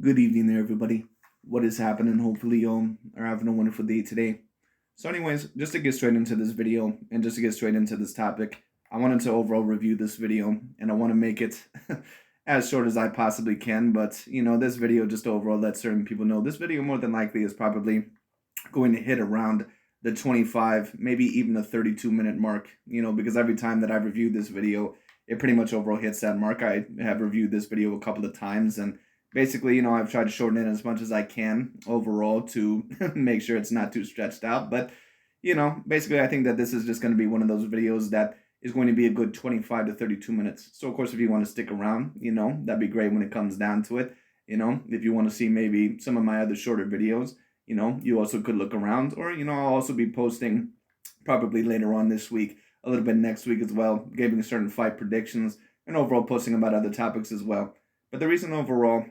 Good evening there, everybody. What is happening? Hopefully, you are having a wonderful day today. So, anyways, just to get straight into this video and just to get straight into this topic, I wanted to overall review this video and I want to make it as short as I possibly can. But, this video just to overall let certain people know this video more than likely is probably going to hit around the 25, maybe even a 32-minute mark, because every time that I've reviewed this video, it pretty much overall hits that mark. I have reviewed this video a couple of times and basically, I've tried to shorten it as much as I can overall to make sure it's not too stretched out. But, basically, I think that this is just going to be one of those videos that is going to be a good 25 to 32 minutes. So, of course, if you want to stick around, that'd be great when it comes down to it. If you want to see maybe some of my other shorter videos, you also could look around. Or, I'll also be posting probably later on this week, a little bit next week as well, giving certain fight predictions and overall posting about other topics as well. But the reason overall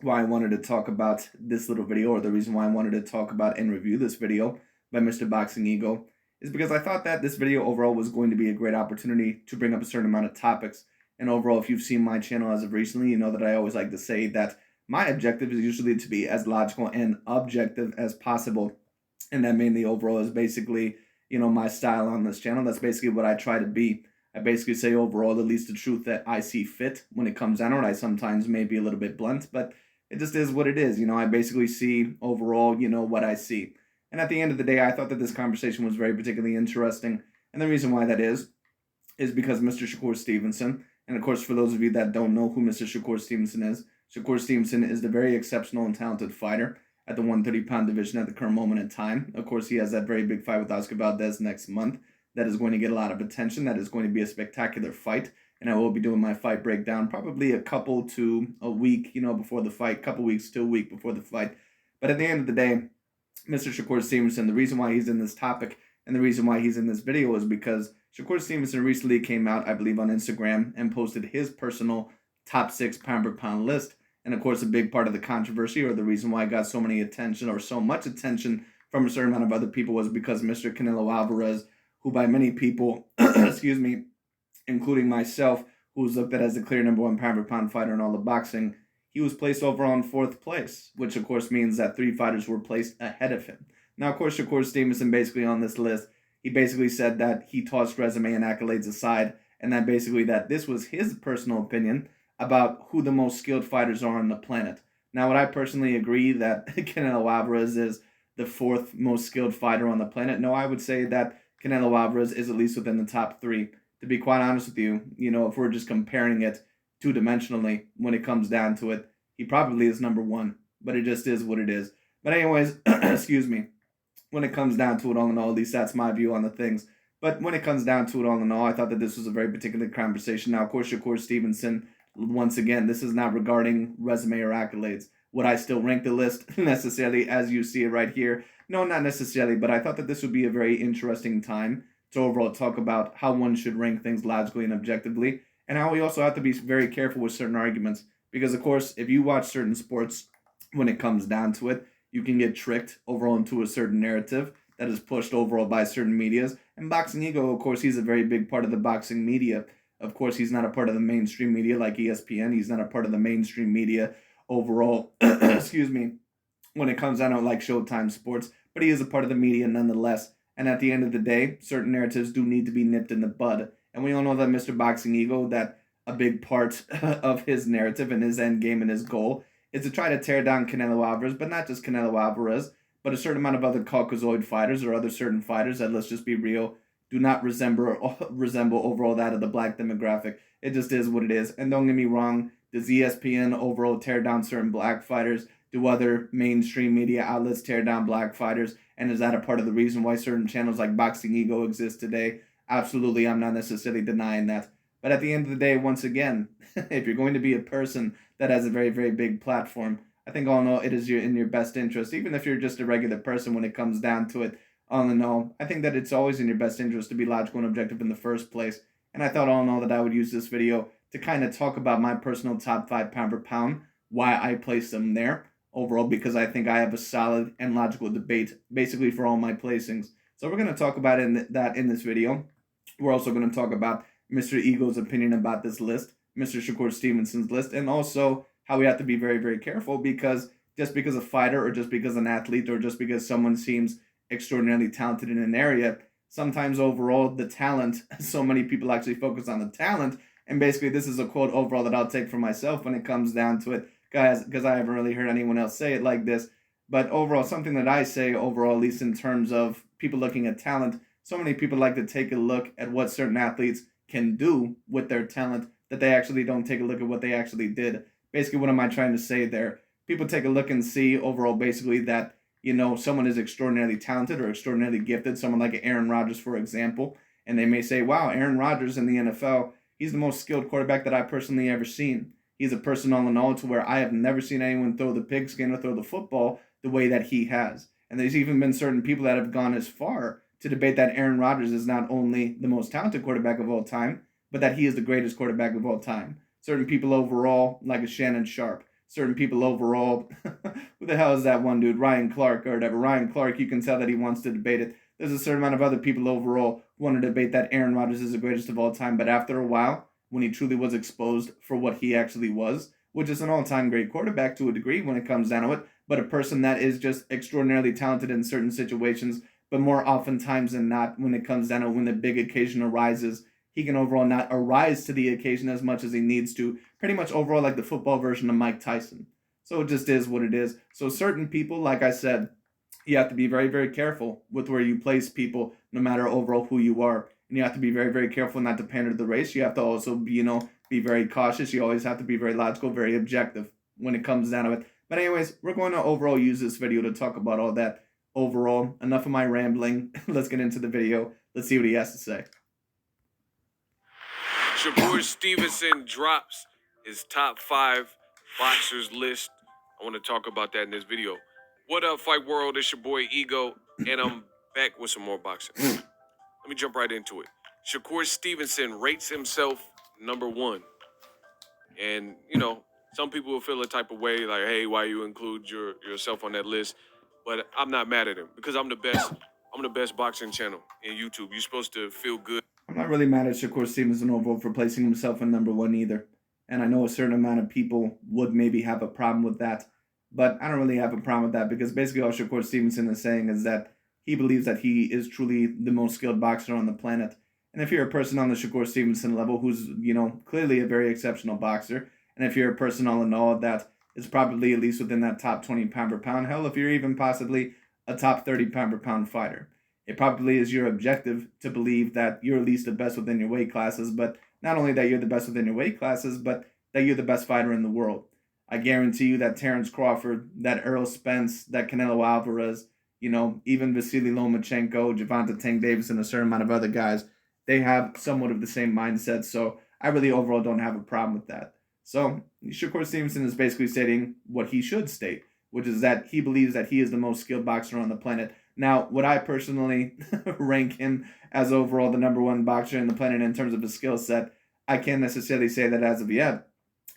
why I wanted to talk about this little video, or the reason why I wanted to talk about and review this video by Mr. Boxing Ego, is because I thought that this video overall was going to be a great opportunity to bring up a certain amount of topics. And overall, if you've seen my channel as of recently, you know that I always like to say that my objective is usually to be as logical and objective as possible. And that mainly overall is basically, my style on this channel. That's basically what I try to be. I basically say overall, at least the truth that I see fit when it comes down to it. I sometimes may be a little bit blunt, but it just is what it is. I basically see overall, what I see. And at the end of the day, I thought that this conversation was very particularly interesting. And the reason why that is because Mr. Shakur Stevenson, and of course, for those of you that don't know who Mr. Shakur Stevenson is the very exceptional and talented fighter at the 130-pound division at the current moment in time. Of course, he has that very big fight with Oscar Valdez next month. That is going to get a lot of attention. That is going to be a spectacular fight. And I will be doing my fight breakdown probably a couple to a week, before the fight, couple weeks to a week before the fight. But at the end of the day, Mr. Shakur Stevenson, the reason why he's in this topic and the reason why he's in this video is because Shakur Stevenson recently came out, I believe, on Instagram and posted his personal top 6 pound-per-pound list. And of course, a big part of the controversy, or the reason why I got so many attention or so much attention from a certain amount of other people, was because Mr. Canelo Alvarez, who by many people, excuse me, including myself, who was looked at as the clear number 1 pound-per-pound fighter in all of boxing, he was placed overall in 4th place, which of course means that 3 fighters were placed ahead of him. Now, of course, Shakur Stevenson basically on this list, he basically said that he tossed resume and accolades aside, and that basically that this was his personal opinion about who the most skilled fighters are on the planet. Now, would I personally agree that Canelo Alvarez is the 4th most skilled fighter on the planet? No, I would say that Canelo Alvarez is at least within the top 3. To be quite honest with you, if we're just comparing it two-dimensionally when it comes down to it, he probably is number 1. But it just is what it is. But anyways, excuse me, when it comes down to it all in all, at least that's my view on the things. But when it comes down to it all in all, I thought that this was a very particular conversation. Now, of course, Shakur Stevenson, once again, this is not regarding resume or accolades. Would I still rank the list necessarily as you see it right here? No, not necessarily, but I thought that this would be a very interesting time to overall talk about how one should rank things logically and objectively, and how we also have to be very careful with certain arguments. Because, of course, if you watch certain sports, when it comes down to it, you can get tricked overall into a certain narrative that is pushed overall by certain medias. And Boxing Ego, of course, he's a very big part of the boxing media. Of course, he's not a part of the mainstream media like ESPN. He's not a part of the mainstream media overall, excuse me, when it comes down to like Showtime Sports. But he is a part of the media nonetheless. And at the end of the day, certain narratives do need to be nipped in the bud. And we all know that Mr. Boxing Ego, that a big part of his narrative and his end game and his goal is to try to tear down Canelo Alvarez, but not just Canelo Alvarez, but a certain amount of other Caucasoid fighters or other certain fighters that, let's just be real, do not resemble overall that of the black demographic. It just is what it is. And don't get me wrong, does ESPN overall tear down certain black fighters? Do other mainstream media outlets tear down black fighters? And is that a part of the reason why certain channels like Boxing Ego exist today? Absolutely, I'm not necessarily denying that. But at the end of the day, once again, if you're going to be a person that has a very, very big platform, I think all in all, it is in your best interest, even if you're just a regular person when it comes down to it. All in all, I think that it's always in your best interest to be logical and objective in the first place. And I thought all in all that I would use this video to kind of talk about my personal top 5 pound-per-pound, why I place them there overall, because I think I have a solid and logical debate basically for all my placings. So we're going to talk about that in this video. We're also going to talk about Mr. Ego's opinion about this list, Mr. Shakur Stevenson's list, and also how we have to be very, very careful, because just because a fighter or just because an athlete or just because someone seems extraordinarily talented in an area, sometimes overall the talent, so many people actually focus on the talent. And basically, this is a quote overall that I'll take for myself when it comes down to it, guys, because I haven't really heard anyone else say it like this. But overall, something that I say overall, at least in terms of people looking at talent, so many people like to take a look at what certain athletes can do with their talent that they actually don't take a look at what they actually did. Basically, what am I trying to say there? People take a look and see overall, basically, that someone is extraordinarily talented or extraordinarily gifted, someone like Aaron Rodgers, for example, and they may say, wow, Aaron Rodgers in the NFL, he's the most skilled quarterback that I've personally ever seen. He's a person all in all to where I have never seen anyone throw the pigskin or throw the football the way that he has. And there's even been certain people that have gone as far to debate that Aaron Rodgers is not only the most talented quarterback of all time, but that he is the greatest quarterback of all time. Certain people overall, like a Shannon Sharp. Certain people overall, who the hell is that one dude? Ryan Clark or whatever. Ryan Clark, you can tell that he wants to debate it. There's a certain amount of other people overall who want to debate that Aaron Rodgers is the greatest of all time. But after a while, when he truly was exposed for what he actually was, which is an all-time great quarterback to a degree when it comes down to it, but a person that is just extraordinarily talented in certain situations, but more oftentimes than not, when it comes down to when the big occasion arises, he can overall not arise to the occasion as much as he needs to. Pretty much overall like the football version of Mike Tyson. So it just is what it is. So certain people, like I said, you have to be very, very careful with where you place people, no matter overall who you are. And you have to be very, very careful not to pander to the race. You have to also be very cautious. You always have to be very logical, very objective when it comes down to it. But anyways, we're going to overall use this video to talk about all that. Overall, enough of my rambling. Let's get into the video. Let's see what he has to say. Shakur Stevenson drops his top 5 boxers list. I want to talk about that in this video. What up, Fight World? It's your boy Ego, and I'm back with some more boxing. Let me jump right into it. Shakur Stevenson rates himself number 1. And, some people will feel a type of way, like, hey, why you include yourself on that list? But I'm not mad at him because I'm the best. I'm the best boxing channel in YouTube. You're supposed to feel good. I'm not really mad at Shakur Stevenson overall for placing himself in number 1 either. And I know a certain amount of people would maybe have a problem with that. But I don't really have a problem with that, because basically all Shakur Stevenson is saying is that he believes that he is truly the most skilled boxer on the planet. And if you're a person on the Shakur Stevenson level who's, clearly a very exceptional boxer, and if you're a person all in all that is probably at least within that top 20 pound per pound, hell, if you're even possibly a top 30 pound per pound fighter, it probably is your objective to believe that you're at least the best within your weight classes, but not only that you're the best within your weight classes, but that you're the best fighter in the world. I guarantee you that Terence Crawford, that Errol Spence, that Canelo Alvarez, even Vasily Lomachenko, Gervonta Tank Davis, and a certain amount of other guys, they have somewhat of the same mindset. So I really overall don't have a problem with that. So Shakur Stevenson is basically stating what he should state, which is that he believes that he is the most skilled boxer on the planet. Now, would I personally rank him as overall the number 1 boxer in the planet in terms of his skill set? I can't necessarily say that as of yet.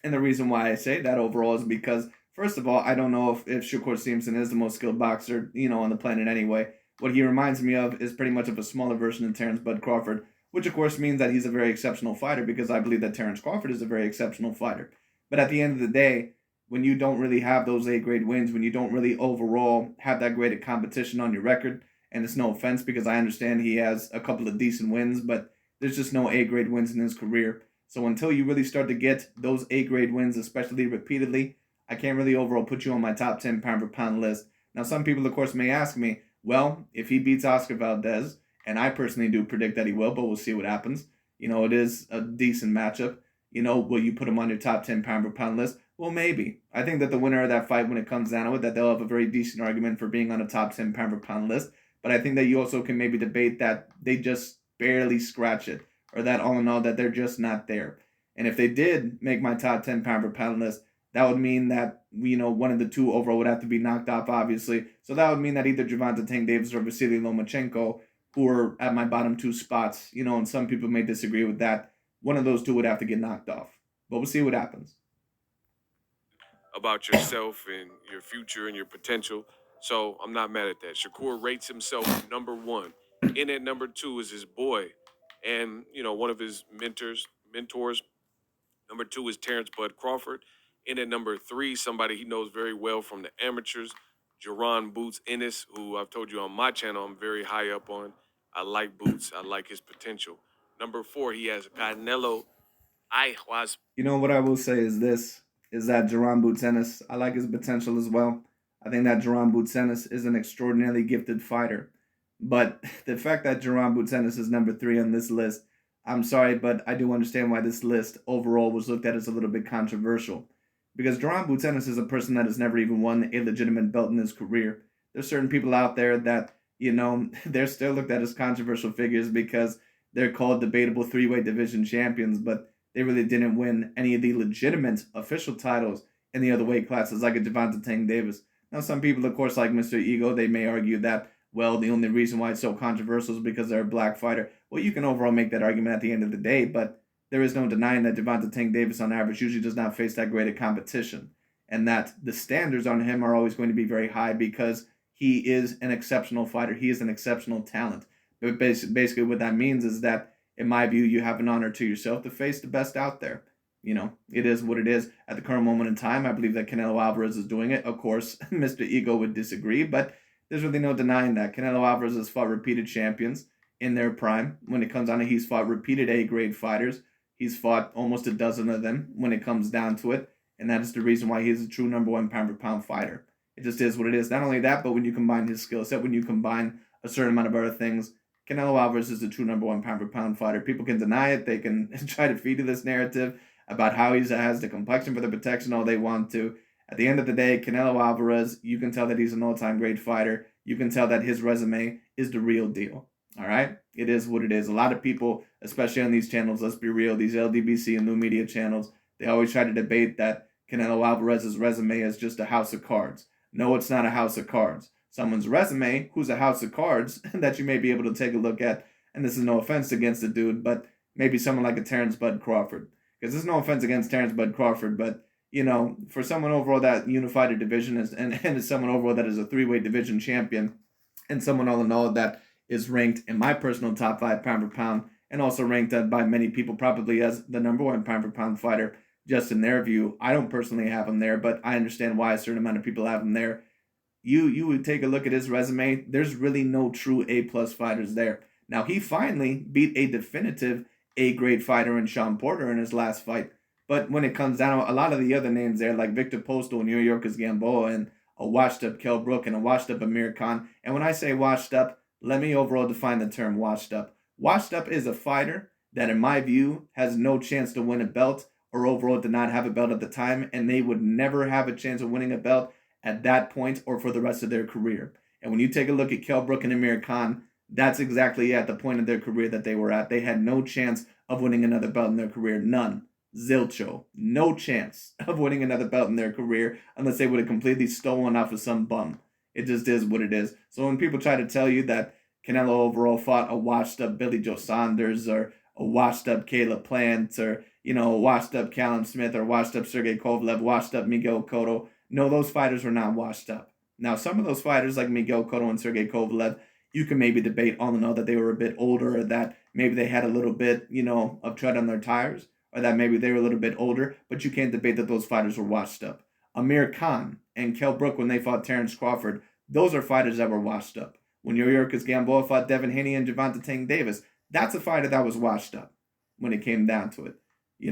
And the reason why I say that overall is because, first of all, I don't know if Shakur Stevenson is the most skilled boxer, on the planet anyway. What he reminds me of is pretty much of a smaller version of Terence Bud Crawford, which of course means that he's a very exceptional fighter, because I believe that Terence Crawford is a very exceptional fighter. But at the end of the day, when you don't really have those A-grade wins, when you don't really overall have that great a competition on your record, and it's no offense because I understand he has a couple of decent wins, but there's just no A-grade wins in his career. So until you really start to get those A-grade wins, especially repeatedly, I can't really overall put you on my top 10 pound per pound list. Now, some people, of course, may ask me, well, if he beats Oscar Valdez, and I personally do predict that he will, but we'll see what happens. It is a decent matchup. Will you put him on your top 10 pound per pound list? Well, maybe. I think that the winner of that fight, when it comes down to it, that they'll have a very decent argument for being on a top 10 pound per pound list. But I think that you also can maybe debate that they just barely scratch it, or that all in all, that they're just not there. And if they did make my top 10 pound per pound list, that would mean that, one of the two overall would have to be knocked off, obviously. So that would mean that either Gervonta Tank Davis or Vasily Lomachenko, who are at my bottom 2 spots, and some people may disagree with that, one of those 2 would have to get knocked off. But we'll see what happens. About yourself and your future and your potential. So I'm not mad at that. Shakur rates himself number 1. In at number 2 is his boy. And, one of his mentors. Number 2 is Terence Bud Crawford. In at number 3, somebody he knows very well from the amateurs, Jerron Boots Ennis, who I've told you on my channel I'm very high up on. I like Boots. I like his potential. Number 4, he has Canelo Alvarez. You know what I will say is this: is that Jerron Boots Ennis, I like his potential as well. I think that Jerron Boots Ennis is an extraordinarily gifted fighter. But the fact that Jerron Boots Ennis is number 3 on this list, I'm sorry, but I do understand why this list overall was looked at as a little bit controversial. Because Jerron Boots Ennis is a person that has never even won a legitimate belt in his career. There's certain people out there that, they're still looked at as controversial figures because they're called debatable three-weight division champions, but they really didn't win any of the legitimate official titles in the other weight classes, like a Gervonta Tank Davis. Now, some people, of course, like Mr. Ego, they may argue that, well, the only reason why it's so controversial is because they're a black fighter. Well, you can overall make that argument at the end of the day, but there is no denying that Gervonta Tank Davis, on average, usually does not face that great a competition, and that the standards on him are always going to be very high because he is an exceptional fighter. He is an exceptional talent. But basically what that means is that, in my view, you have an honor to yourself to face the best out there. It is what it is. At the current moment in time, I believe that Canelo Alvarez is doing it. Of course, Mr. Ego would disagree, but there's really no denying that. Canelo Alvarez has fought repeated champions in their prime. When it comes down to it, he's fought repeated A-grade fighters. He's fought almost a dozen of them when it comes down to it, and that is the reason why he's a true number 1 pound-for-pound fighter. It just is what it is. Not only that, but when you combine his skill set, when you combine a certain amount of other things, Canelo Alvarez is a true number 1 pound-for-pound fighter. People can deny it. They can try to feed you this narrative about how he has the complexion for the protection all they want to. At the end of the day, Canelo Alvarez, you can tell that he's an all-time great fighter. You can tell that his resume is the real deal. All right? It is what it is. A lot of people, especially on these channels, let's be real, these LDBC and new media channels, they always try to debate that Canelo Alvarez's resume is just a house of cards. No, it's not a house of cards. Someone's resume, who's a house of cards, that you may be able to take a look at, and this is no offense against the dude, but maybe someone like a Terrence Bud Crawford. Because there's no offense against Terrence Bud Crawford, but, for someone overall that unified a division and is someone overall that is a three-weight division champion, and someone all in all that is ranked in my personal top 5 pound-for-pound, and also ranked by many people probably as the number 1 pound-for-pound fighter, just in their view. I don't personally have him there, but I understand why a certain amount of people have him there. You would take a look at his resume. There's really no true A-plus fighters there. Now, he finally beat a definitive A-grade fighter in Sean Porter in his last fight. But when it comes down to a lot of the other names there, like Victor Postal, New Yorkers Gamboa, and a washed-up Kell Brook, and a washed-up Amir Khan. And when I say washed up, let me overall define the term washed up. Washed up is a fighter that, in my view, has no chance to win a belt, or overall did not have a belt at the time, and they would never have a chance of winning a belt at that point or for the rest of their career. And when you take a look at Kell Brook and Amir Khan, that's exactly at the point of their career that they were at. They had no chance of winning another belt in their career. None. Zilcho. No chance of winning another belt in their career unless they would have completely stolen off of some bum. It just is what it is. So when people try to tell you that Canelo overall fought a washed-up Billy Joe Saunders or a washed-up Caleb Plant or, a washed-up Callum Smith or washed-up Sergey Kovalev, washed-up Miguel Cotto, no, those fighters were not washed up. Now, some of those fighters like Miguel Cotto and Sergey Kovalev, you can maybe debate all in all that they were a bit older, or that maybe they had a little bit, of tread on their tires, or that maybe they were a little bit older, but you can't debate that those fighters were washed up. Amir Khan and Kell Brook, when they fought Terrence Crawford, those are fighters that were washed up. When New Yorkers Gamboa fought Devin Haney and Gervonta Tank Davis, that's a fighter that was washed up when it came down to it.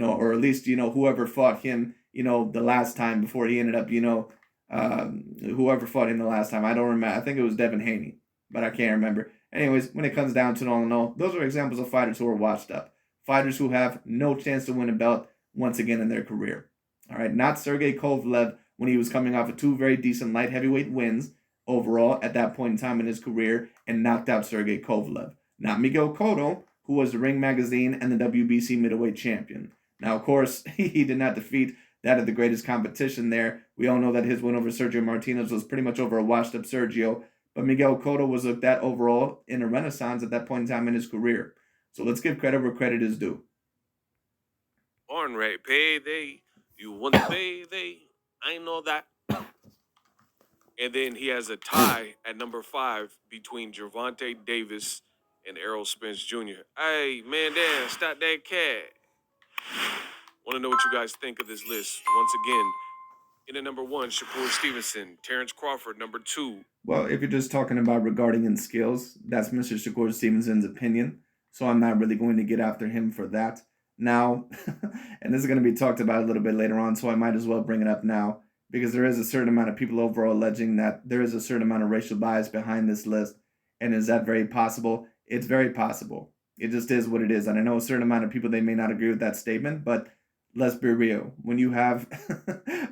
Or at least, whoever fought him, the last time before he ended up, whoever fought him the last time. I don't remember. I think it was Devin Haney, but I can't remember. Anyways, when it comes down to it all in all, those are examples of fighters who are washed up. Fighters who have no chance to win a belt once again in their career. All right, not Sergey Kovalev when he was coming off of 2 very decent light heavyweight wins overall at that point in time in his career and knocked out Sergey Kovalev. Not Miguel Cotto, who was the Ring Magazine and the WBC middleweight champion. Now, of course, he did not defeat that of the greatest competition there. We all know that his win over Sergio Martinez was pretty much over a washed-up Sergio, but Miguel Cotto was looked at overall in a renaissance at that point in time in his career. So let's give credit where credit is due. Born right, payday. You want the payday? I know that. And then he has a tie at number 5 between Gervonta Davis and Errol Spence Jr. Hey, man, damn, stop that cat. Want to know what you guys think of this list. Once again, In at number 1, Shakur Stevenson. Terrence Crawford, number 2. Well, if you're just talking about regarding in skills, that's Mr. Shakur Stevenson's opinion. So I'm not really going to get after him for that. Now, and this is going to be talked about a little bit later on, so I might as well bring it up now, because there is a certain amount of people overall alleging that there is a certain amount of racial bias behind this list. And is that very possible? It's very possible. It just is what it is. And I know a certain amount of people, they may not agree with that statement, but let's be real. When you have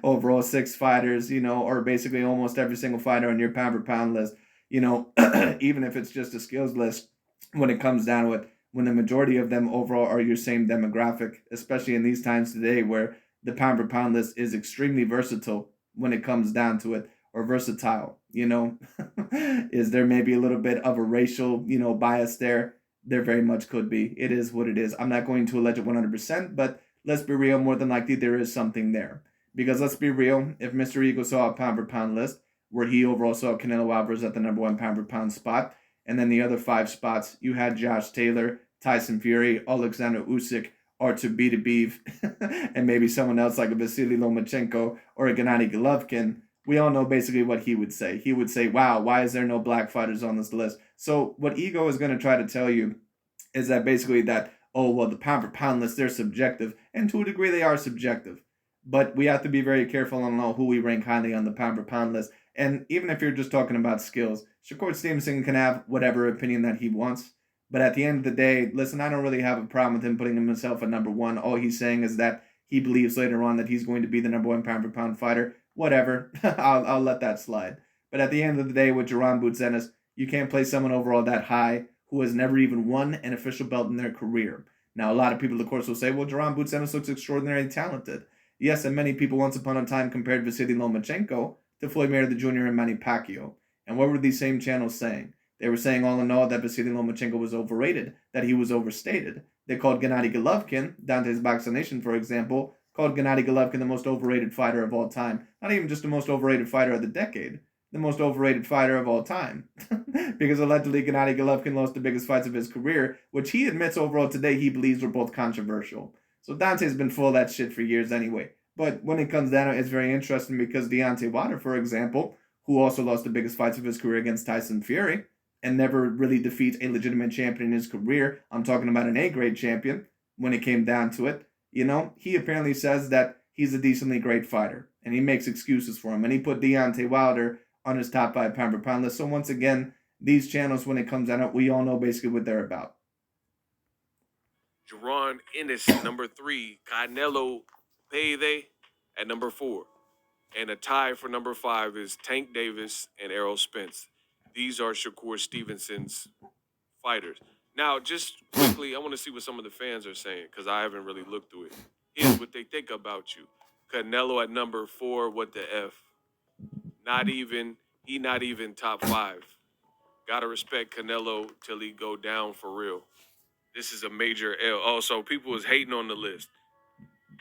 overall 6 fighters, or basically almost every single fighter on your pound for pound list, even if it's just a skills list, when it comes down to it, when the majority of them overall are your same demographic, especially in these times today where the pound for pound list is extremely versatile when it comes down to it, or versatile, is there maybe a little bit of a racial, bias there? There very much could be. It is what it is. I'm not going to allege it 100%, but let's be real, more than likely there is something there. Because let's be real, if Mr. Eagle saw a pound for pound list where he overall saw Canelo Alvarez at the number 1 pound for pound spot, and then the other 5 spots, you had Josh Taylor, Tyson Fury, Alexander Usyk, Artur Beterbiev, and maybe someone else like a Vasily Lomachenko or a Gennady Golovkin, we all know basically what he would say. He would say, wow, why is there no black fighters on this list? So what Ego is going to try to tell you is that basically that, oh, well, the pound for pound list, they're subjective. And to a degree, they are subjective. But we have to be very careful on who we rank highly on the pound for pound list. And even if you're just talking about skills, Shakur Stevenson can have whatever opinion that he wants. But at the end of the day, listen, I don't really have a problem with him putting himself at number 1. All he's saying is that he believes later on that he's going to be the number 1 pound for pound fighter. Whatever, I'll let that slide. But at the end of the day, with Jaron Boots Ennis, you can't place someone overall that high who has never even won an official belt in their career. Now, a lot of people, of course, will say, well, Jaron Boots Ennis looks extraordinarily talented. Yes, and many people once upon a time compared Vasily Lomachenko to Floyd Mayweather Jr. and Manny Pacquiao. And what were these same channels saying? They were saying all in all that Vasily Lomachenko was overrated, that he was overstated. They called Gennady Golovkin, Dante's Boxing Nation, for example, called Gennady Golovkin the most overrated fighter of all time. Not even just the most overrated fighter of the decade, the most overrated fighter of all time. Because allegedly Gennady Golovkin lost the biggest fights of his career, which he admits overall today he believes were both controversial. So Dante's been full of that shit for years anyway. But when it comes down to it, it's very interesting because Deontay Wilder, for example, who also lost the biggest fights of his career against Tyson Fury and never really defeats a legitimate champion in his career, I'm talking about an A-grade champion, when it came down to it, he apparently says that he's a decently great fighter, and he makes excuses for him, and he put Deontay Wilder on his top 5 pound for pound list. So once again, these channels, when it comes out, we all know basically what they're about. Jaron Ennis, number 3. Canelo Payday at number 4. And a tie for number 5 is Tank Davis and Errol Spence. These are Shakur Stevenson's fighters. Now, just quickly, I want to see what some of the fans are saying because I haven't really looked through it. Here's what they think about you. Canelo at number 4, what the F? He not even top 5. Gotta respect Canelo till he go down for real. This is a major L. Oh, so people was hating on the list.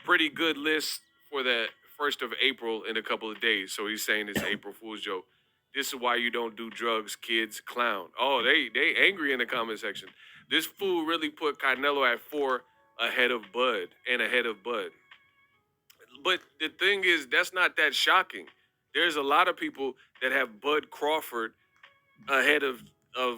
Pretty good list for the 1st of April in a couple of days. So he's saying it's April Fool's joke. This is why you don't do drugs, kids. Clown. Oh, they angry in the comment section. This fool really put Canelo at 4 ahead of Bud. But the thing is, that's not that shocking. There's a lot of people that have Bud Crawford ahead of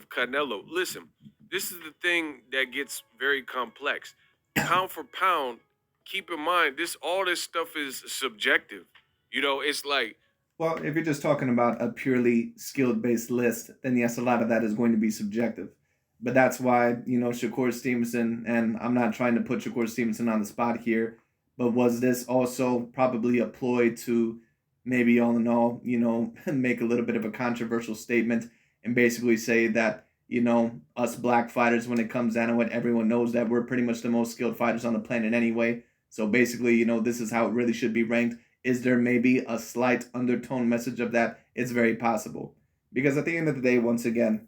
Canelo. Listen, this is the thing that gets very complex. Pound for pound, keep in mind, all this stuff is subjective. It's like, well, if you're just talking about a purely skilled-based list, then yes, a lot of that is going to be subjective. But that's why, Shakur Stevenson, and I'm not trying to put Shakur Stevenson on the spot here, but was this also probably a ploy to maybe all in all, make a little bit of a controversial statement and basically say that, us black fighters, when it comes down to it, everyone knows that we're pretty much the most skilled fighters on the planet anyway. So basically, this is how it really should be ranked. Is there maybe a slight undertone message of that? It's very possible. Because at the end of the day, once again,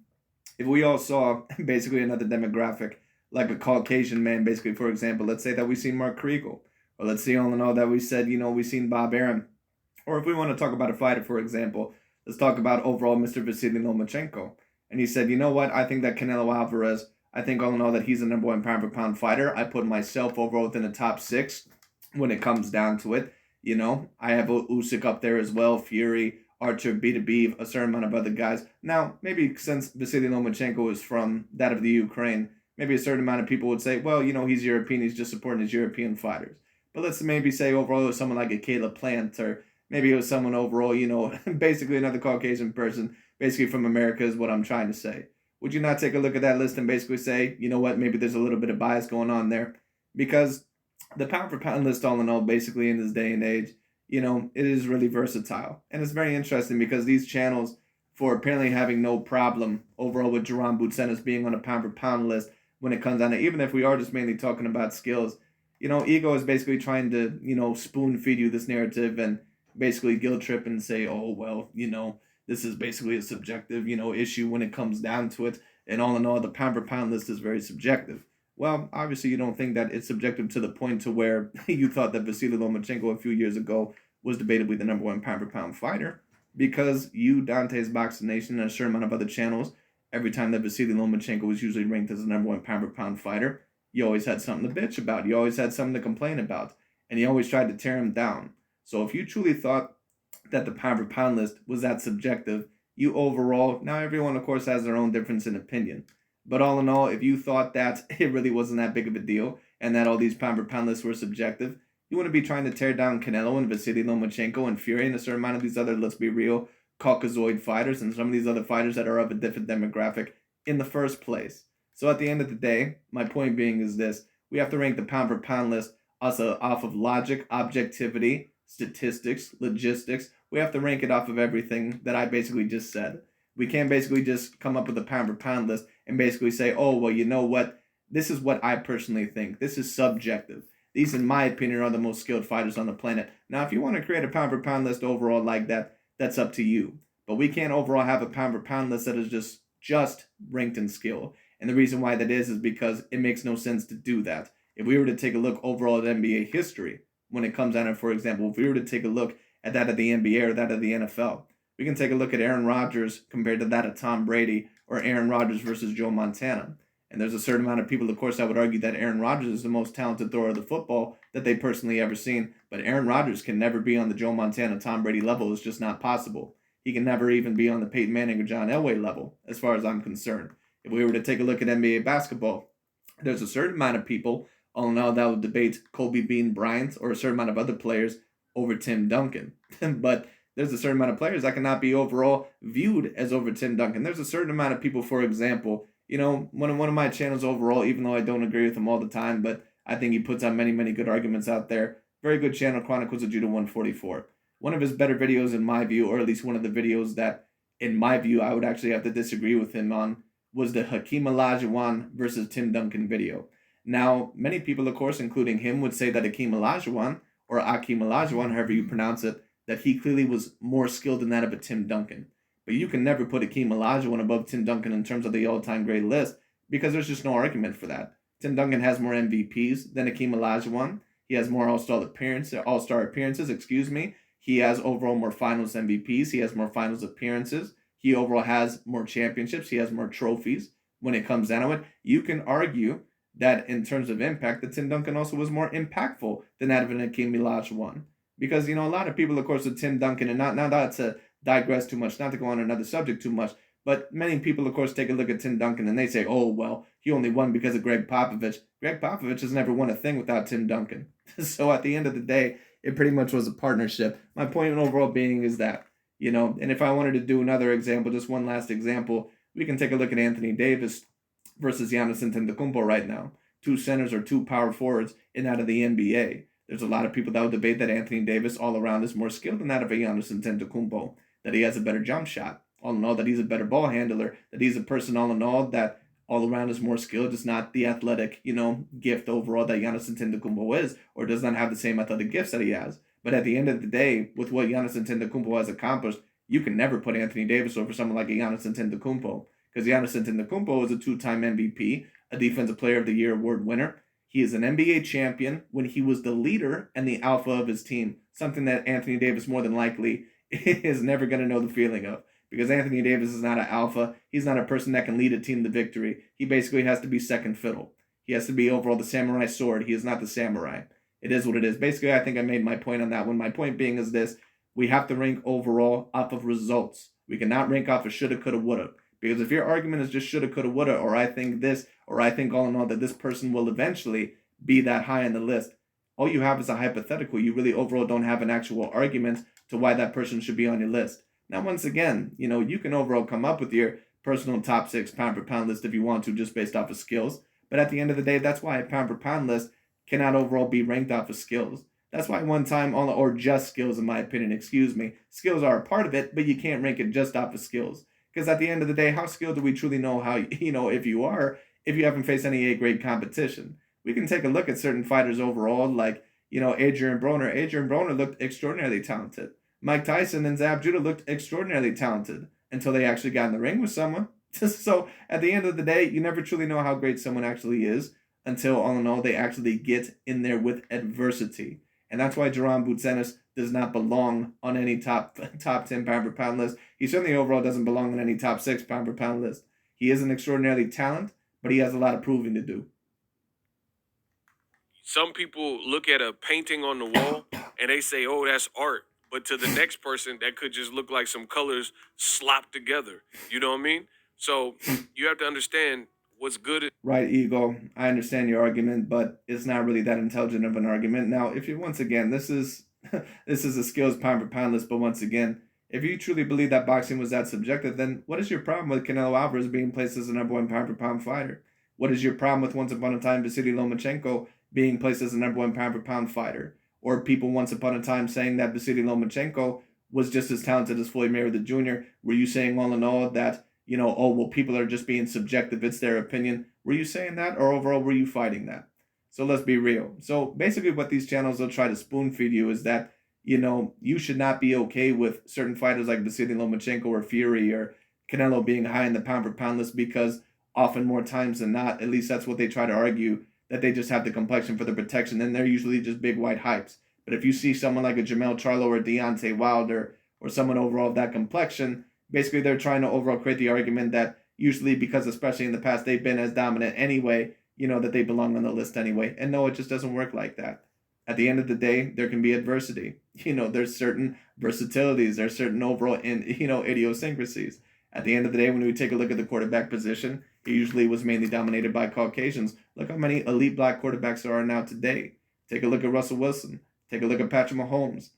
if we all saw basically another demographic, like a Caucasian man, basically, for example, let's say that we seen Mark Kriegel, or let's say all in all that we said, we seen Bob Arum, or if we want to talk about a fighter, for example, let's talk about overall Mr. Vasily Lomachenko. And he said, you know what, I think that Canelo Alvarez, I think all in all that he's the number 1 pound for pound fighter. I put myself overall within the top 6 when it comes down to it. I have Usyk up there as well, Fury, Archer, B2B, a certain amount of other guys. Now, maybe since Vasily Lomachenko is from that of the Ukraine, maybe a certain amount of people would say, well, he's European, he's just supporting his European fighters. But let's maybe say overall it was someone like a Caleb Plant, or maybe it was someone overall, basically another Caucasian person, basically from America is what I'm trying to say. Would you not take a look at that list and basically say, you know what, maybe there's a little bit of bias going on there? Because the pound for pound list, all in all, basically in this day and age, it is really versatile. And it's very interesting because these channels, for apparently having no problem overall with Jerome Boutsenis being on a pound for pound list when it comes down to, even if we are just mainly talking about skills, Ego is basically trying to, spoon feed you this narrative and basically guilt trip and say, oh, well, this is basically a subjective, issue when it comes down to it. And all in all, the pound for pound list is very subjective. Well, obviously, you don't think that it's subjective to the point to where you thought that Vasily Lomachenko a few years ago was debatably the number one pound for pound fighter, because you, Dante's Boxing Nation, and a certain amount of other channels, every time that Vasily Lomachenko was usually ranked as the number one pound for pound fighter, you always had something to bitch about. You always had something to complain about, and you always tried to tear him down. So if you truly thought that the pound for pound list was that subjective, you overall, now everyone, of course, has their own difference in opinion. But all in all, if you thought that it really wasn't that big of a deal and that all these pound for pound lists were subjective, you wouldn't be trying to tear down Canelo and Vasily Lomachenko and Fury and a certain amount of these other, let's be real, Caucasoid fighters and some of these other fighters that are of a different demographic in the first place. So at the end of the day, my point being is this: we have to rank the pound for pound list also off of logic, objectivity, statistics, logistics. We have to rank it off of everything that I basically just said. We can't basically just come up with a pound for pound list and basically say, oh, well, you know what? This is what I personally think. This is subjective. These, in my opinion, are the most skilled fighters on the planet. Now, if you want to create a pound for pound list overall like that, that's up to you. But we can't overall have a pound for pound list that is just ranked in skill. And the reason why that is because it makes no sense to do that. If we were to take a look overall at NBA history, when it comes down to, for example, if we were to take a look at that of the NBA or that of the NFL, we can take a look at Aaron Rodgers compared to that of Tom Brady, or Aaron Rodgers versus Joe Montana. And there's a certain amount of people, of course, that would argue that Aaron Rodgers is the most talented thrower of the football that they personally ever seen. But Aaron Rodgers can never be on the Joe Montana, Tom Brady level. It's just not possible. He can never even be on the Peyton Manning or John Elway level, as far as I'm concerned. If we were to take a look at NBA basketball, there's a certain amount of people, all in all, that would debate Kobe Bean Bryant or a certain amount of other players over Tim Duncan. But there's a certain amount of players that cannot be overall viewed as over Tim Duncan. There's a certain amount of people, for example, one of my channels overall, even though I don't agree with him all the time, but I think he puts out many, many good arguments out there. Very good channel, Chronicles of Judo 144. One of his better videos in my view, or at least one of the videos that, in my view, I would actually have to disagree with him on, was the Hakimalajawan versus Tim Duncan video. Now, many people, of course, including him, would say that Hakimalajawan, or Hakimalajawan, however you pronounce it, that he clearly was more skilled than that of a Tim Duncan. But you can never put Hakimalajawan above Tim Duncan in terms of the all-time great list, because there's just no argument for that. Tim Duncan has more MVPs than Hakimalajawan. He has more all-star appearances, He has overall more finals MVPs. He has more finals appearances. He overall has more championships. He has more trophies. When it comes down to it, you can argue that in terms of impact, that Tim Duncan also was more impactful than that of an Hakimalajawan. Because, a lot of people, of course, with Tim Duncan, and not to digress too much, not to go on another subject too much, but many people, of course, take a look at Tim Duncan and they say, oh, well, he only won because of Greg Popovich. Greg Popovich has never won a thing without Tim Duncan. So at the end of the day, it pretty much was a partnership. My point overall being is that, and if I wanted to do another example, just one last example, we can take a look at Anthony Davis versus Giannis Antetokounmpo right now. Two centers or two power forwards in out of the NBA. There's a lot of people that would debate that Anthony Davis all around is more skilled than that of Giannis Antetokounmpo, that he has a better jump shot, all in all, that he's a better ball handler, that he's a person all in all that all around is more skilled, just not the athletic, gift overall that Giannis Antetokounmpo is, or does not have the same athletic gifts that he has. But at the end of the day, with what Giannis Antetokounmpo has accomplished, you can never put Anthony Davis over someone like Giannis Antetokounmpo, because Giannis Antetokounmpo is a two-time MVP, a Defensive Player of the Year award winner. He is an NBA champion when he was the leader and the alpha of his team, something that Anthony Davis more than likely is never going to know the feeling of, because Anthony Davis is not an alpha. He's not a person that can lead a team to victory. He basically has to be second fiddle. He has to be overall the samurai sword. He is not the samurai. It is what it is. Basically, I think I made my point on that one. My point being is this: we have to rank overall off of results. We cannot rank off of shoulda, coulda, woulda. Because if your argument is just shoulda, coulda, woulda, or I think this, or I think all in all that this person will eventually be that high on the list, all you have is a hypothetical. You really overall don't have an actual argument to why that person should be on your list. Now, once again, you can overall come up with your personal top 6 pound for pound list if you want to, just based off of skills. But at the end of the day, that's why a pound for pound list cannot overall be ranked off of skills. That's why one time, or just skills, in my opinion, excuse me, skills are a part of it, but you can't rank it just off of skills. Because at the end of the day, how skilled do we truly know how, if you haven't faced any A-grade competition? We can take a look at certain fighters overall, like, Adrian Broner. Adrian Broner looked extraordinarily talented. Mike Tyson and Zab Judah looked extraordinarily talented until they actually got in the ring with someone. So at the end of the day, you never truly know how great someone actually is until, all in all, they actually get in there with adversity. And that's why Jaron Boutzenis does not belong on any top 10 pound per pound list. He certainly overall doesn't belong on any top 6 pound per pound list. He is an extraordinarily talent, but he has a lot of proving to do. Some people look at a painting on the wall and they say, oh, that's art. But to the next person, that could just look like some colors slopped together. You know what I mean? So you have to understand what's good. Right, Ego. I understand your argument, but it's not really that intelligent of an argument. Now, if you, once again, this is this is a skills pound for pound list, but once again, if you truly believe that boxing was that subjective, then what is your problem with Canelo Alvarez being placed as the #1 pound for pound fighter? What is your problem with once upon a time Vasily Lomachenko being placed as the #1 pound for pound fighter? Or people once upon a time saying that Vasily Lomachenko was just as talented as Floyd Mayweather Jr. Were you saying all in all that, oh, well, people are just being subjective, it's their opinion? Were you saying that, or overall were you fighting that? So let's be real. So basically what these channels will try to spoon feed you is that, you should not be okay with certain fighters like Vasily Lomachenko or Fury or Canelo being high in the pound for pound list because often more times than not, at least that's what they try to argue, that they just have the complexion for the protection, and they're usually just big white hypes. But if you see someone like a Jamel Charlo or Deontay Wilder or someone overall of that complexion, basically they're trying to overall create the argument that usually, because especially in the past they've been as dominant anyway, that they belong on the list anyway. And no, it just doesn't work like that. At the end of the day, there can be adversity. There's certain versatilities, there's certain overall idiosyncrasies. At the end of the day, when we take a look at the quarterback position, it usually was mainly dominated by Caucasians. Look how many elite black quarterbacks there are now today. Take a look at Russell Wilson. Take a look at Patrick Mahomes.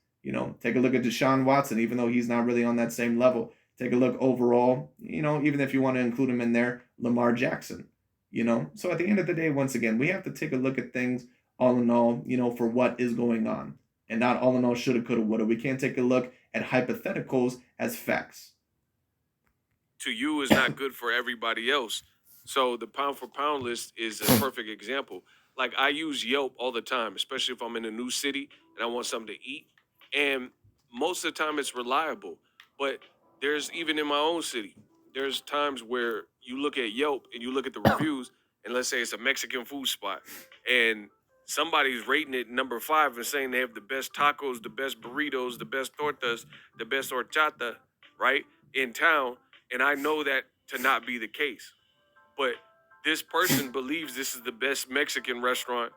Take a look at Deshaun Watson, even though he's not really on that same level. Take a look overall, even if you want to include him in there, Lamar Jackson. So at the end of the day, once again, we have to take a look at things all in all, for what is going on. And not all in all, shoulda, coulda, woulda. We can't take a look at hypotheticals as facts. To you is not good for everybody else. So the pound for pound list is a perfect example. Like I use Yelp all the time, especially if I'm in a new city and I want something to eat. And most of the time it's reliable. But there's even in my own city, there's times where you look at Yelp and you look at the reviews, and let's say it's a Mexican food spot, and somebody's rating it number 5 and saying they have the best tacos, the best burritos, the best tortas, the best horchata, right, in town. And I know that to not be the case. But this person believes this is the best Mexican restaurant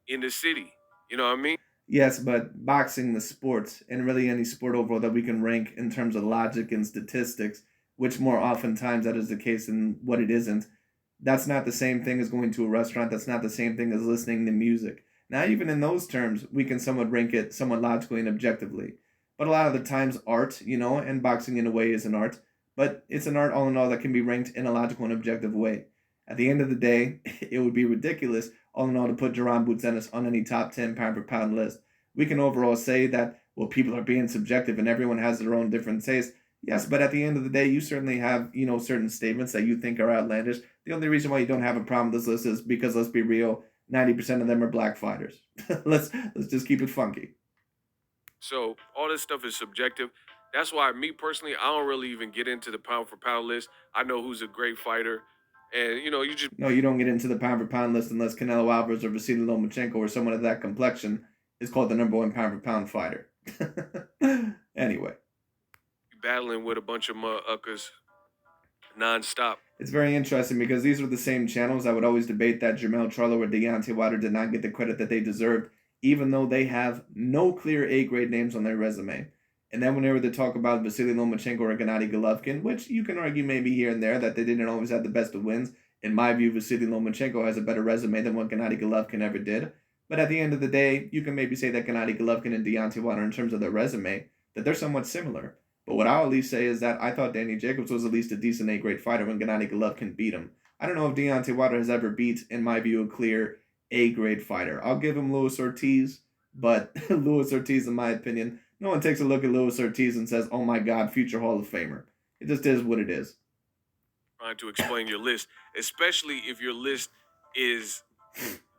in the city. You know what I mean? Yes, but boxing, the sport, and really any sport overall that we can rank in terms of logic and statistics, which more oftentimes that is the case than what it isn't, that's not the same thing as going to a restaurant. That's not the same thing as listening to music. Now, even in those terms, we can somewhat rank it somewhat logically and objectively. But a lot of the times, art, and boxing in a way is an art, but it's an art all in all that can be ranked in a logical and objective way. At the end of the day, it would be ridiculous all in all to put Jaron Boutzenis on any top 10 pound per pound list. We can overall say that, well, people are being subjective and everyone has their own different taste. Yes, but at the end of the day, you certainly have, certain statements that you think are outlandish. The only reason why you don't have a problem with this list is because, let's be real, 90% of them are black fighters. let's just keep it funky. So all this stuff is subjective. That's why me personally, I don't really even get into the pound for pound list. I know who's a great fighter. And, you just... No, you don't get into the pound for pound list unless Canelo Alvarez or Vasily Lomachenko or someone of that complexion is called the #1 pound for pound fighter. Anyway. Battling with a bunch of motherfuckers nonstop. It's very interesting because these were the same channels that would always debate that Jamel Charlo or Deontay Wilder did not get the credit that they deserved even though they have no clear A-grade names on their resume. And then whenever they talk about Vasily Lomachenko or Gennady Golovkin, which you can argue maybe here and there that they didn't always have the best of wins. In my view, Vasily Lomachenko has a better resume than what Gennady Golovkin ever did. But at the end of the day, you can maybe say that Gennady Golovkin and Deontay Wilder, in terms of their resume, that they're somewhat similar. But what I'll at least say is that I thought Danny Jacobs was at least a decent A-grade fighter when Gennady Golovkin beat him. I don't know if Deontay Wilder has ever beat, in my view, a clear A-grade fighter. I'll give him Luis Ortiz, but Luis Ortiz, in my opinion, no one takes a look at Luis Ortiz and says, oh my God, future Hall of Famer. It just is what it is. Trying to explain your list, especially if your list is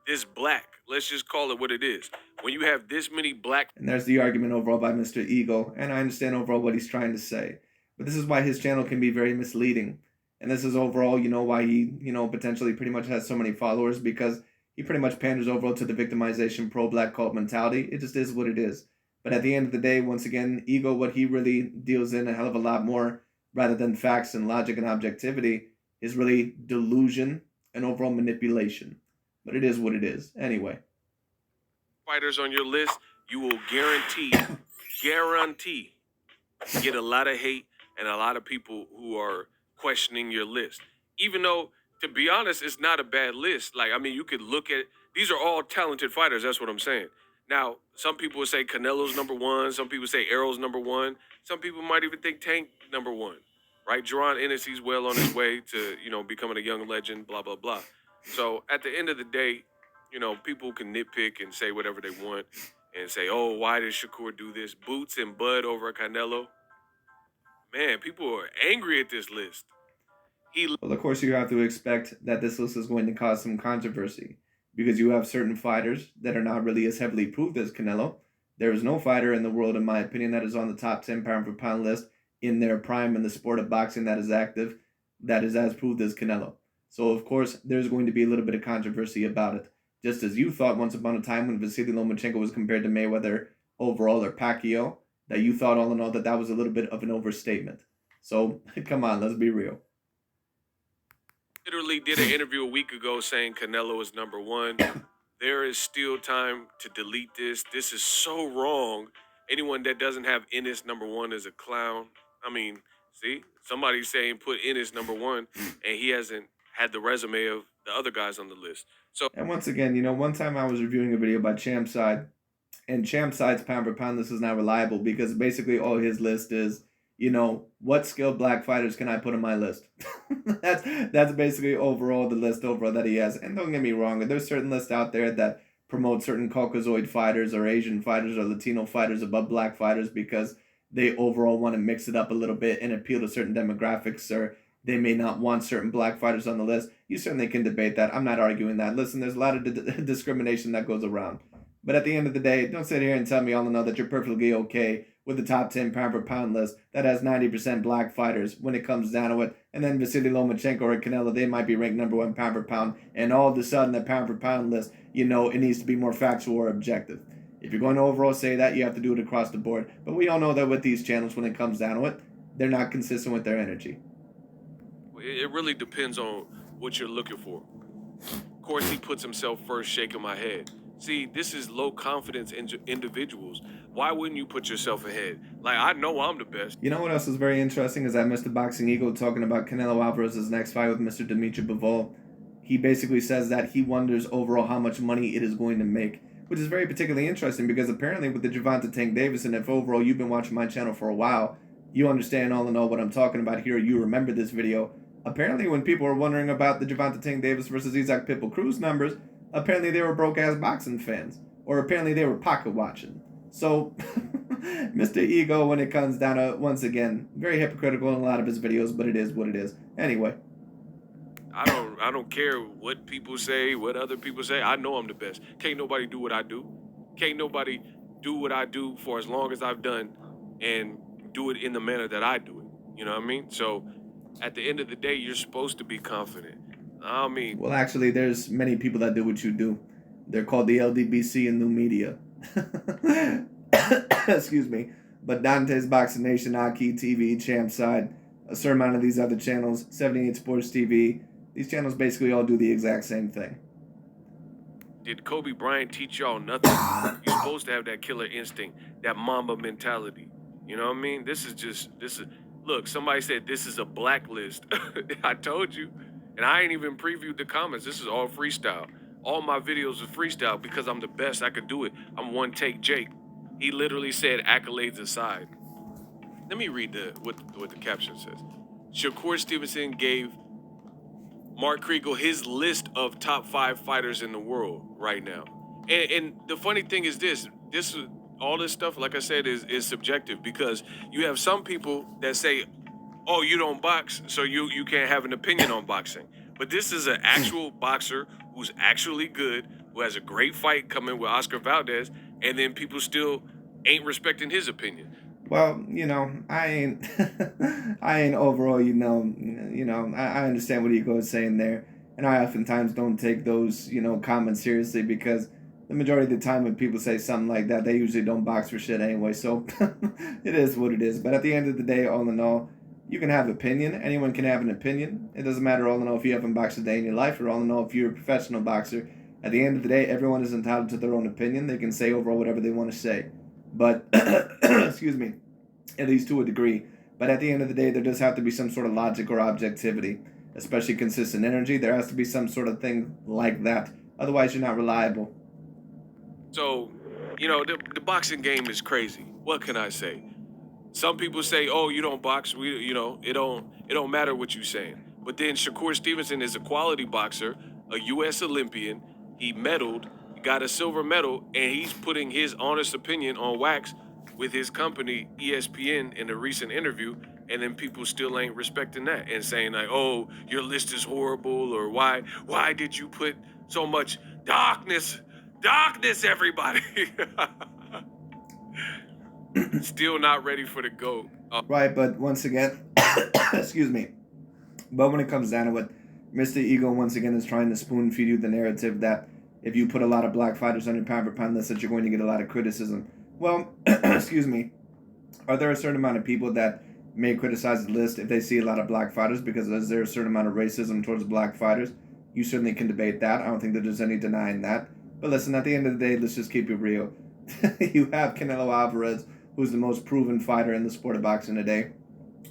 this black. Let's just call it what it is. When you have this many black... And there's the argument overall by Mr. Ego, and I understand overall what he's trying to say. But this is why his channel can be very misleading. And this is overall, why he, potentially pretty much has so many followers, because he pretty much panders overall to the victimization pro-black cult mentality. It just is what it is. But at the end of the day, once again, Ego, what he really deals in a hell of a lot more, rather than facts and logic and objectivity, is really delusion and overall manipulation. But it is what it is. Anyway. Fighters on your list, you will guarantee get a lot of hate and a lot of people who are questioning your list. Even though, to be honest, it's not a bad list. You could look at, these are all talented fighters, that's what I'm saying. Now, some people would say Canelo's number one, some people say Errol's number one, some people might even think Tank number one, right? Jaron Ennis's well on his way to, becoming a young legend, blah, blah, blah. So at the end of the day, people can nitpick and say whatever they want and say, oh, why did Shakur do this? Boots and Bud over Canelo. Man, people are angry at this list. Well, of course, you have to expect that this list is going to cause some controversy, because you have certain fighters that are not really as heavily proved as Canelo. There is no fighter in the world, in my opinion, that is on the top 10 pound-for-pound list in their prime in the sport of boxing that is active, that is as proved as Canelo. So, of course, there's going to be a little bit of controversy about it. Just as you thought once upon a time when Vasily Lomachenko was compared to Mayweather overall or Pacquiao, that you thought all in all that that was a little bit of an overstatement. So, come on, let's be real. Literally did an interview a week ago saying Canelo is number one. There is still time to delete this. This is so wrong. Anyone that doesn't have Ennis number one is a clown. See, somebody's saying put Ennis number one, and he hasn't had the resume of the other guys on the list. And once again, one time I was reviewing a video by Champside, and Champside's pound for pound list is not reliable, because basically all his list is, what skilled black fighters can I put on my list? that's basically overall the list overall that he has. And don't get me wrong, there's certain lists out there that promote certain Caucasoid fighters or Asian fighters or Latino fighters above black fighters because they overall want to mix it up a little bit and appeal to certain demographics, or they may not want certain black fighters on the list. You certainly can debate that. I'm not arguing that. Listen, there's a lot of discrimination that goes around. But at the end of the day, don't sit here and tell me all in all that you're perfectly okay with the top 10 pound-for-pound list that has 90% black fighters when it comes down to it. And then Vasily Lomachenko or Canelo, they might be ranked number one pound-for-pound. And all of a sudden, the pound-for-pound list, it needs to be more factual or objective. If you're going to overall say that, you have to do it across the board. But we all know that with these channels, when it comes down to it, they're not consistent with their energy. It really depends on what you're looking for. Of course, he puts himself first, shaking my head. See, this is low confidence individuals. Why wouldn't you put yourself ahead? I know I'm the best. You know what else is very interesting is that Mr. Boxing Ego talking about Canelo Alvarez's next fight with Mr. Dimitri Bivol. He basically says that he wonders overall how much money it is going to make, which is very particularly interesting because apparently with the Gervonta Tank Davis, and if overall you've been watching my channel for a while, you understand all in all what I'm talking about here. You remember this video. Apparently when people were wondering about the Gervonta Tank Davis versus Isaac Pitbull Cruz numbers, apparently they were broke-ass boxing fans. Or apparently they were pocket watching. So, Mr. Ego, when it comes down to, once again, very hypocritical in a lot of his videos, but it is what it is. Anyway. I don't care what people say, what other people say. I know I'm the best. Can't nobody do what I do. Can't nobody do what I do for as long as I've done and do it in the manner that I do it. You know what I mean? So, at the end of the day, you're supposed to be confident. Well, actually, there's many people that do what you do. They're called the LDBC in new media. Excuse me. But Dante's Boxing Nation, Aki TV, Champside, a certain amount of these other channels, 78 Sports TV, these channels basically all do the exact same thing. Did Kobe Bryant teach y'all nothing? You're supposed to have that killer instinct, that Mamba mentality. You know what I mean? This is look, somebody said this is a blacklist. I told you. And I ain't even previewed the comments. This is all freestyle. All my videos are freestyle because I'm the best. I could do it. I'm one take Jake. He literally said accolades aside. Let me read what the caption says. Shakur Stevenson gave Mark Kriegel his list of top 5 fighters in the world right now. And the funny thing is this all this stuff, like I said, is subjective because you have some people that say, oh, you don't box, so you can't have an opinion on boxing. But this is an actual boxer who's actually good, who has a great fight coming with Oscar Valdez, and then people still ain't respecting his opinion. Well, I ain't, I ain't overall, I understand what Ego is saying there, and I oftentimes don't take those, comments seriously because the majority of the time when people say something like that, they usually don't box for shit anyway. So it is what it is. But at the end of the day, all in all, you can have opinion. Anyone can have an opinion. It doesn't matter, all in all, if you haven't boxed a day in your life, or all in all, if you're a professional boxer. At the end of the day, everyone is entitled to their own opinion. They can say overall whatever they want to say. But, excuse me, at least to a degree. But at the end of the day, there does have to be some sort of logic or objectivity, especially consistent energy. There has to be some sort of thing like that. Otherwise, you're not reliable. So, the boxing game is crazy. What can I say? Some people say, "Oh, you don't box. It don't matter what you're saying." But then Shakur Stevenson is a quality boxer, a U.S. Olympian. He medaled, got a silver medal, and he's putting his honest opinion on wax with his company ESPN in a recent interview. And then people still ain't respecting that and saying like, "Oh, your list is horrible," or "Why did you put so much darkness, everybody?" Still not ready for the GOAT. Right, but once again, excuse me. But when it comes down to it, Mr. Ego once again is trying to spoon feed you the narrative that if you put a lot of black fighters on your pound for pound list, that you're going to get a lot of criticism. Well, excuse me. Are there a certain amount of people that may criticize the list if they see a lot of black fighters? Because is there a certain amount of racism towards black fighters? You certainly can debate that. I don't think that there's any denying that. But listen, at the end of the day, let's just keep it real. You have Canelo Alvarez, who's the most proven fighter in the sport of boxing today,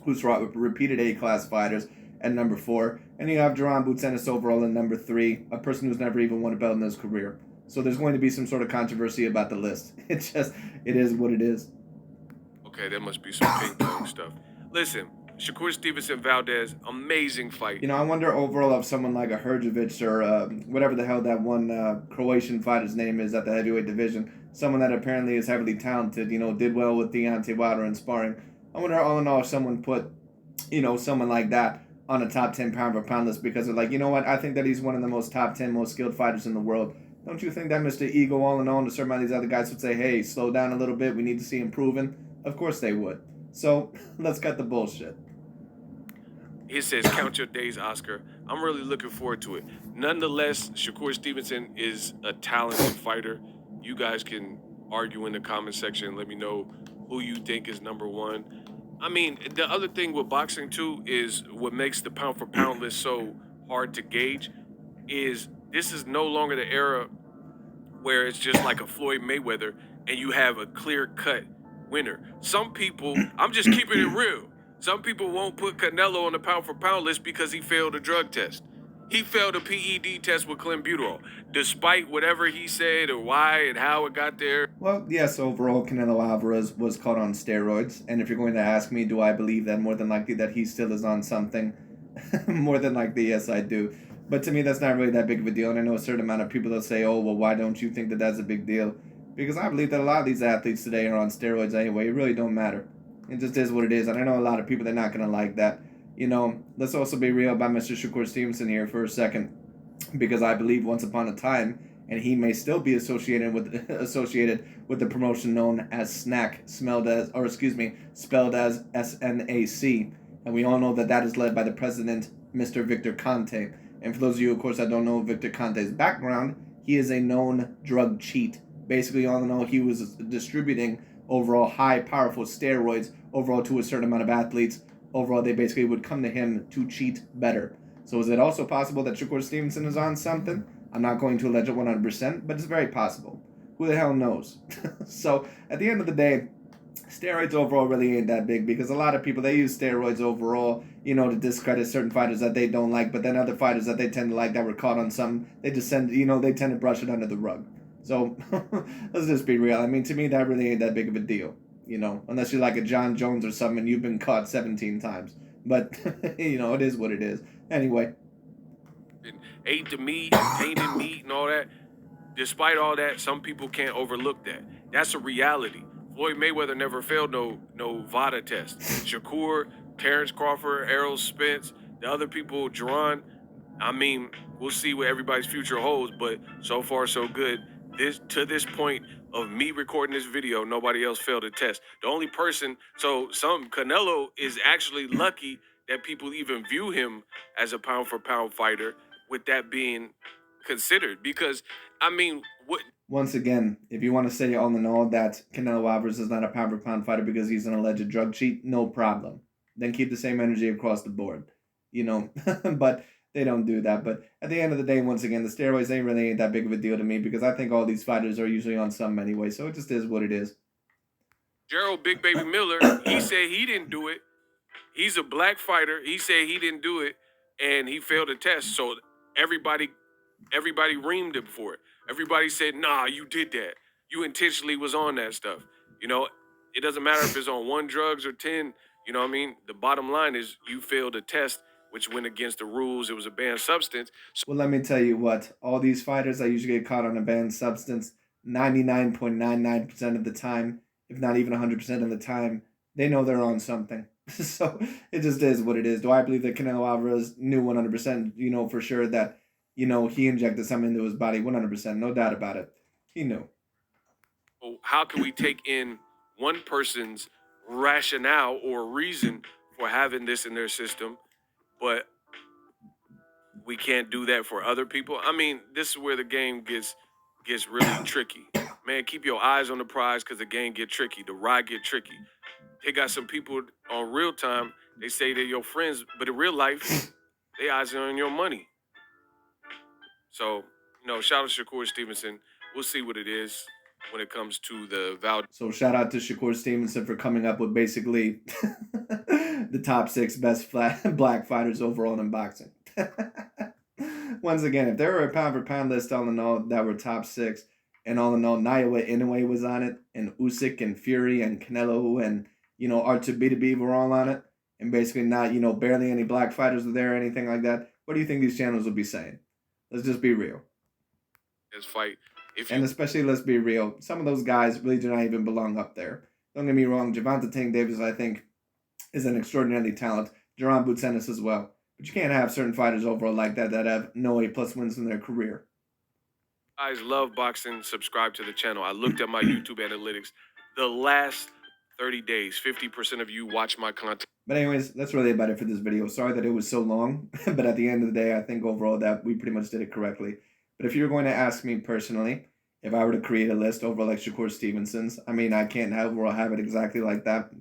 who's fought with repeated A-class fighters at number 4. And you have Duran Butenis overall in number 3, a person who's never even won a belt in his career. So there's going to be some sort of controversy about the list. It is what it is. Okay, there must be some ping-pong stuff. Listen, Shakur Stevenson Valdez, amazing fight. I wonder overall if someone like a Hrgovic or whatever the hell that one Croatian fighter's name is at the heavyweight division, someone that apparently is heavily talented, did well with Deontay Wilder in sparring. I wonder all in all if someone put, someone like that on a top 10 pound for pound list because they're like, you know what, I think that he's one of the most top 10 most skilled fighters in the world. Don't you think that Mr. Ego all in all and a certain amount of these other guys would say, hey, slow down a little bit, we need to see improving? Of course they would. So let's cut the bullshit. It says, count your days, Oscar. I'm really looking forward to it. Nonetheless, Shakur Stevenson is a talented fighter. You guys can argue in the comment section. Let me know who you think is number 1. I mean, the other thing with boxing, too, is what makes the pound-for-pound list so hard to gauge is this is no longer the era where it's just like a Floyd Mayweather and you have a clear-cut winner. Some people, I'm just keeping it real. Some people won't put Canelo on the pound-for-pound list because he failed a drug test. He failed a PED test with clenbuterol, despite whatever he said or why and how it got there. Well, yes, overall, Canelo Alvarez was caught on steroids. And if you're going to ask me, do I believe that more than likely that he still is on something? More than likely, yes, I do. But to me, that's not really that big of a deal. And I know a certain amount of people that say, oh, well, why don't you think that that's a big deal? Because I believe that a lot of these athletes today are on steroids anyway. It really don't matter. It just is what it is. And I know a lot of people that are not going to like that. Let's also be real about Mr. Shakur Stevenson here for a second. Because I believe once upon a time, and he may still be associated with the promotion known as SNAC, spelled as SNAC. And we all know that that is led by the president, Mr. Victor Conte. And for those of you, of course, that don't know Victor Conte's background, he is a known drug cheat. Basically, all in all, he was distributing overall high, powerful steroids overall to a certain amount of athletes. Overall, they basically would come to him to cheat better. So is it also possible that Shakur Stevenson is on something? I'm not going to allege it 100%, but it's very possible. Who the hell knows? So at the end of the day, steroids overall really ain't that big, because a lot of people, they use steroids overall, to discredit certain fighters that they don't like, but then other fighters that they tend to like that were caught on something, they just they tend to brush it under the rug. So let's just be real. I mean, to me, that really ain't that big of a deal, unless you're like a John Jones or something and you've been caught 17 times. But, it is what it is. Anyway. Ate the meat, tainted meat and all that. Despite all that, some people can't overlook that. That's a reality. Floyd Mayweather never failed no VADA test. Shakur, Terrence Crawford, Errol Spence, the other people, Jerron. I mean, we'll see what everybody's future holds, but so far so good. To this point of me recording this video, nobody else failed a test. The only person, Canelo is actually lucky that people even view him as a pound for pound fighter, with that being considered, because I mean, what? Once again, if you want to say all in all that Canelo Alvarez is not a pound for pound fighter because he's an alleged drug cheat, no problem. Then keep the same energy across the board, But they don't do that. But at the end of the day, once again, the steroids ain't that big of a deal to me, because I think all these fighters are usually on something anyway. So it just is what it is. Gerald Big Baby Miller, he said he didn't do it. He's a black fighter. He said he didn't do it, and he failed a test. So everybody reamed him for it. Everybody said, nah, you did that. You intentionally was on that stuff. It doesn't matter if it's on 1 drugs or 10. You know what I mean? The bottom line is you failed a test, which went against the rules. It was a banned substance. Well, let me tell you what. All these fighters that usually get caught on a banned substance, 99.99% of the time, if not even 100% of the time, they know they're on something. So it just is what it is. Do I believe that Canelo Alvarez knew 100%, for sure that, he injected something into his body? 100%, no doubt about it. He knew. Well, how can we take in one person's rationale or reason for having this in their system, but we can't do that for other people? I mean, this is where the game gets really tricky. Man, keep your eyes on the prize, because the game get tricky. The ride get tricky. They got some people on real time, they say they're your friends, but in real life, they eyes on your money. So, shout out to Shakur Stevenson. We'll see what it is when it comes to the value. So shout out to Shakur Stevenson for coming up with basically the top 6 best black fighters overall in boxing. Once again, if there were a pound for pound list all in all that were top 6, and all in all, Naoya Inoue was on it, and Usyk and Fury and Canelo and Artur Beterbiev were all on it, and basically not barely any black fighters were there or anything like that, what do you think these channels would be saying? Let's just be real. This fight. And especially, let's be real, some of those guys really do not even belong up there. Don't get me wrong, Gervonta Tank Davis, I think, is an extraordinarily talented. Jaron Boots Ennis as well. But you can't have certain fighters overall like that have no A+ wins in their career. Guys, love boxing. Subscribe to the channel. I looked at my YouTube analytics. The last 30 days, 50% of you watch my content. But anyways, that's really about it for this video. Sorry that it was so long, but at the end of the day, I think overall that we pretty much did it correctly. But if you're going to ask me personally, if I were to create a list overall like Shakur Stevenson's, I mean, I can't overall have it exactly like that,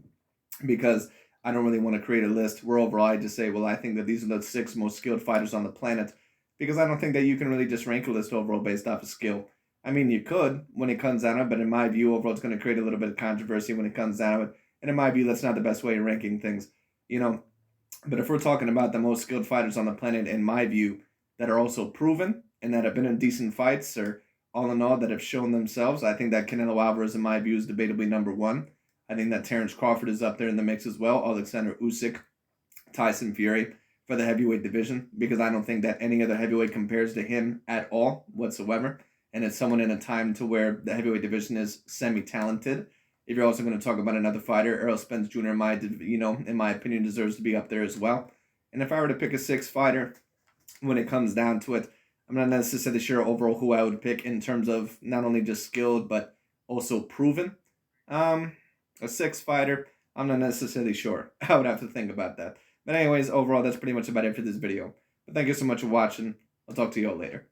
because I don't really want to create a list where overall I just say, well, I think that these are the 6 most skilled fighters on the planet, because I don't think that you can really just rank a list overall based off of skill. I mean, you could when it comes down to it, but in my view, overall, it's going to create a little bit of controversy when it comes down to it. And in my view, that's not the best way of ranking things, But if we're talking about the most skilled fighters on the planet, in my view, that are also proven and that have been in decent fights, or all in all that have shown themselves, I think that Canelo Alvarez, in my view, is debatably number 1. I think that Terrence Crawford is up there in the mix as well. Alexander Usyk, Tyson Fury for the heavyweight division, because I don't think that any other heavyweight compares to him at all whatsoever. And it's someone in a time to where the heavyweight division is semi-talented. If you're also going to talk about another fighter, Errol Spence Jr., in my opinion, deserves to be up there as well. And if I were to pick a 6th fighter, when it comes down to it, I'm not necessarily sure overall who I would pick in terms of not only just skilled, but also proven. A 6th fighter, I'm not necessarily sure. I would have to think about that. But anyways, overall, that's pretty much about it for this video. But thank you so much for watching. I'll talk to you all later.